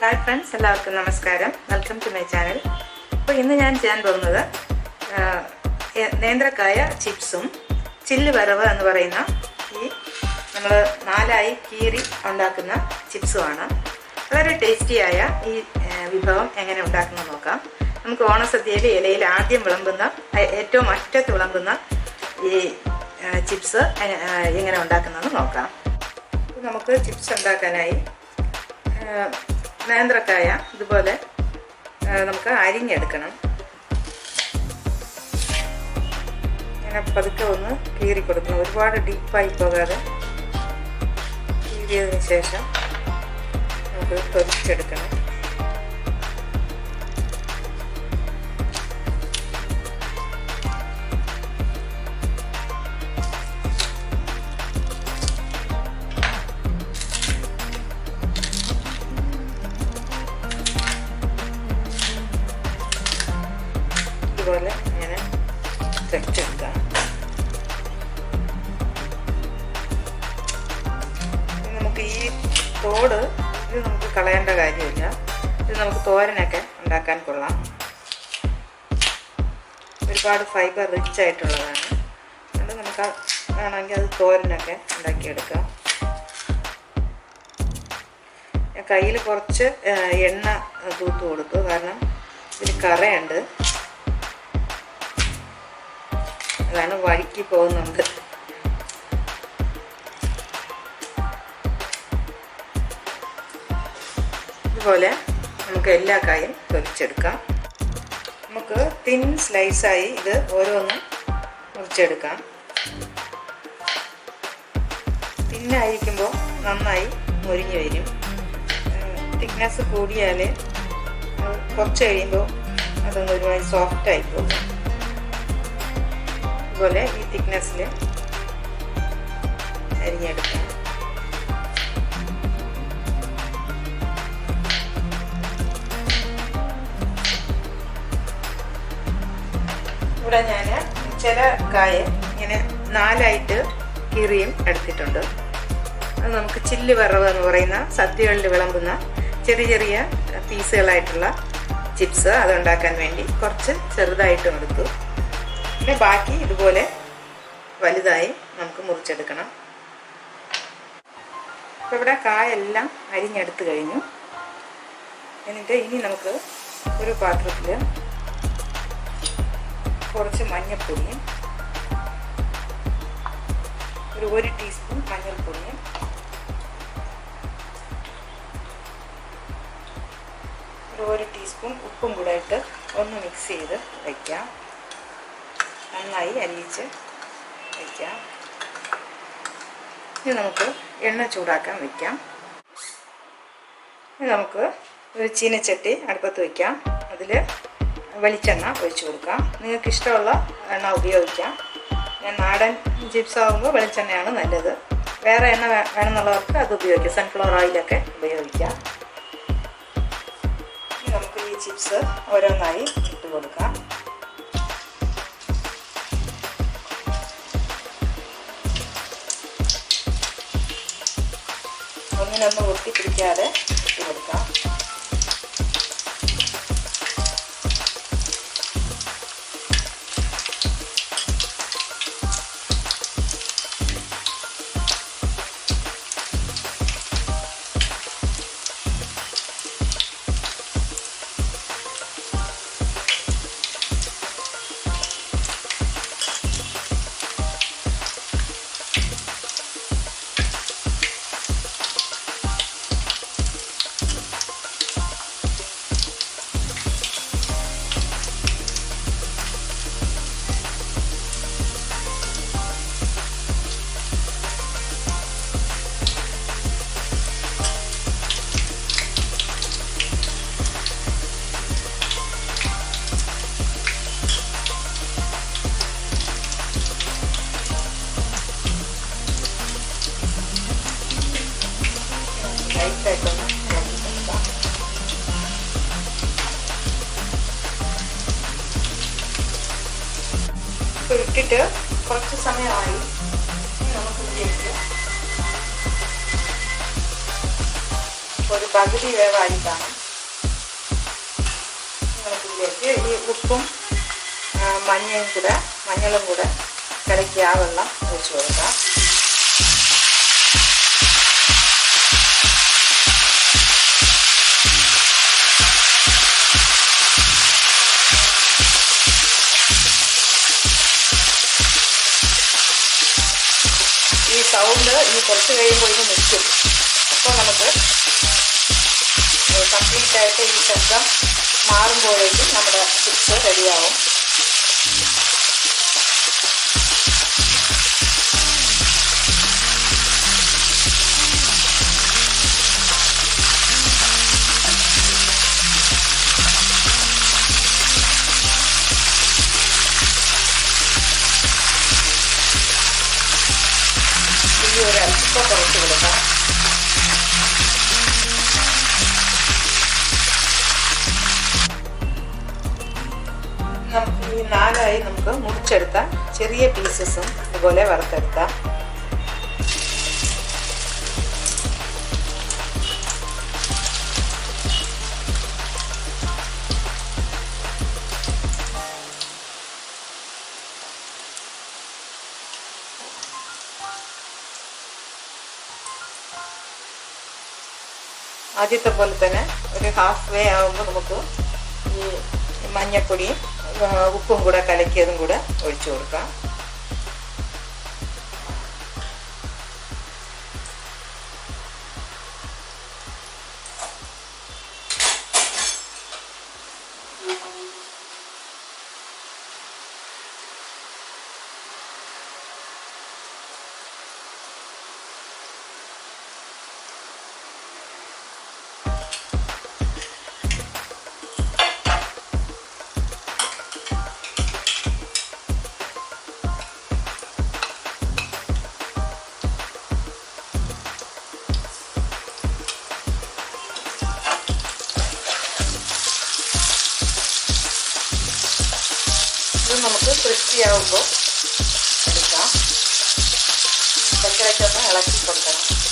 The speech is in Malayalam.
Hi friends, എല്ലാവർക്കും നമസ്കാരം. Welcome to my channel. അപ്പോൾ ഇന്ന് ഞാൻ ചെയ്യാൻ പോകുന്നത് നേന്ത്രക്കായ ചിപ്സും ചില്ല് വറവ് എന്ന് പറയുന്ന ഈ നമ്മൾ നാലായി കീറി ഉണ്ടാക്കുന്ന ചിപ്സുമാണ്. വളരെ ടേസ്റ്റിയായ ഈ വിഭവം എങ്ങനെ ഉണ്ടാക്കുന്നത് നോക്കാം. നമുക്ക് ഓണസദ്യയിൽ ഇലയിൽ ആദ്യം വിളമ്പുന്ന ഏറ്റവും അറ്റത്ത് വിളമ്പുന്ന ഈ ചിപ്സ് എങ്ങനെ ഉണ്ടാക്കുന്നതെന്ന് നോക്കാം. നമുക്ക് ചിപ്സ് ഉണ്ടാക്കാനായി നേന്ത്രക്കായ ഇതുപോലെ നമുക്ക് അരിഞ്ഞെടുക്കണം. ഇങ്ങനെ പതുക്കെ ഒന്ന് കീറി കൊടുക്കണം, ഒരുപാട് ഡീപ്പായി പോകാതെ കീറിയതിന് ശേഷം നമുക്ക് തൊലിച്ചെടുക്കണം. ഇതുപോലെ ഇങ്ങനെ തൊലിച്ചെടുക്കാം. നമുക്ക് ഈ തോട് ഇത് നമുക്ക് കളയേണ്ട കാര്യമില്ല. ഇത് നമുക്ക് തോരനൊക്കെ ഉണ്ടാക്കാൻ കൊള്ളാം. ഒരുപാട് ഫൈബർ റിച്ച് ആയിട്ടുള്ളതാണ്. അതുകൊണ്ട് നമുക്ക് വേണമെങ്കിൽ അത് തോരനൊക്കെ ഉണ്ടാക്കിയെടുക്കാം. കയ്യിൽ കുറച്ച് എണ്ണ തൂത്ത് കൊടുത്തു, കാരണം ഇതിൽ കറയുണ്ട്, അതാണ് വഴുക്കി പോകുന്നുണ്ട്. ഇതുപോലെ നമുക്ക് എല്ലാ കായും തൊലിച്ചെടുക്കാം. നമുക്ക് തിൻ സ്ലൈസായി ഇത് ഓരോന്നും മുറിച്ചെടുക്കാം. തിന്നായിരിക്കുമ്പോൾ നന്നായി മുരിഞ്ഞു വരും. തിക്നെസ് കൂടിയാൽ കുറച്ച് കഴിയുമ്പോൾ അതൊന്ന് ഒരുമാതിരി സോഫ്റ്റായി പോകും. ഇതുപോലെ ഈ തിക്നെസ്സിൽ അരിഞ്ഞെടുക്കാം. ഇവിടെ ഞാൻ ചില കായ ഇങ്ങനെ നാലായിട്ട് കീറിയും എടുത്തിട്ടുണ്ട്. അത് നമുക്ക് ചില്ല് വറവ് എന്ന് പറയുന്ന സദ്യകളിൽ വിളമ്പുന്ന ചെറിയ ചെറിയ പീസുകളായിട്ടുള്ള ചിപ്സ് അതുണ്ടാക്കാൻ വേണ്ടി കുറച്ച് ചെറുതായിട്ടും എടുത്തു. പിന്നെ ബാക്കി ഇതുപോലെ വലുതായി നമുക്ക് മുറിച്ചെടുക്കണം. അപ്പോൾ ഇവിടെ കായെല്ലാം അരിഞ്ഞെടുത്ത് കഴിഞ്ഞു. എന്നിട്ട് ഇനി നമുക്ക് ഒരു പാത്രത്തിൽ കുറച്ച് മഞ്ഞൾപ്പൊടിയും ഒരു ടീസ്പൂൺ മഞ്ഞൾപ്പൊടിയും ഒരു ടീസ്പൂൺ ഉപ്പും കൂടെ ഇട്ട് ഒന്ന് മിക്സ് ചെയ്ത് വയ്ക്കാം. നന്നായി അരിയിച്ച് വയ്ക്കാം. ഇനി നമുക്ക് എണ്ണ ചൂടാക്കാൻ വയ്ക്കാം. ഇനി നമുക്ക് ഒരു ചീനച്ചട്ടി അടുപ്പത്ത് വയ്ക്കാം. അതിൽ വെളിച്ചെണ്ണ ഒഴിച്ചു കൊടുക്കാം. നിങ്ങൾക്ക് ഇഷ്ടമുള്ള എണ്ണ ഉപയോഗിക്കാം. ഞാൻ നാടൻ ചിപ്സ് ആകുമ്പോൾ വെളിച്ചെണ്ണയാണ് നല്ലത്. വേറെ എണ്ണ വേണമെന്നുള്ളവർക്ക് അത് ഉപയോഗിക്കാം. സൺഫ്ലവർ ഓയിലൊക്കെ ഉപയോഗിക്കാം. ഇനി നമുക്ക് ഈ ചിപ്സ് ഓരോന്നായി ഇട്ട് കൊടുക്കാം. ഒന്നിനൊന്ന് ഒട്ടിപ്പിടിക്കാതെ ഇട്ട് കൊടുക്കാം. ലൈറ്റായിട്ടൊന്ന് ഇളക്കിക്കൊടുക്കാം. ഇപ്പോൾ ഇട്ടിട്ട് കുറച്ച് സമയമായി. നമുക്ക് ഇതിലേക്ക് ഒരു പകുതി വേവായിട്ടാണ്. നമുക്കിതിലേക്ക് ഈ ഉപ്പും മഞ്ഞളും കൂടെ കലക്കി ആ വെള്ളം ഒഴിച്ചു കൊടുക്കാം. ഈ സൗണ്ട് ഇനി കുറച്ച് കഴിയുമ്പോൾ ഇത് നിൽക്കും. അപ്പോൾ നമുക്ക് കംപ്ലീറ്റ് ആയിട്ട് ഈ ശബ്ദം മാറുമ്പോഴേക്കും നമ്മുടെ ചിപ്സ് റെഡിയാവും. ഒരു അല്പം കുറച്ച് കൊടുക്കാം. ഈ 4 നമുക്ക് മുറിച്ചെടുത്ത ചെറിയ പീസസും ഇതുപോലെ വറുത്തെടുക്കാം. ആദ്യത്തെ പോലെ തന്നെ ഒരു ഹാഫ് വേ ആകുമ്പോൾ നമുക്ക് ഈ മഞ്ഞപ്പൊടിയും ഉപ്പും കൂടെ കലക്കിയതും കൂടെ ഒഴിച്ചു കൊടുക്കാം. ഇത് നമുക്ക് ക്രിസ്പി ആകുമ്പോൾ എടുക്കാം. പച്ചവെച്ചൊന്ന് ഇളക്കി കൊടുക്കണം.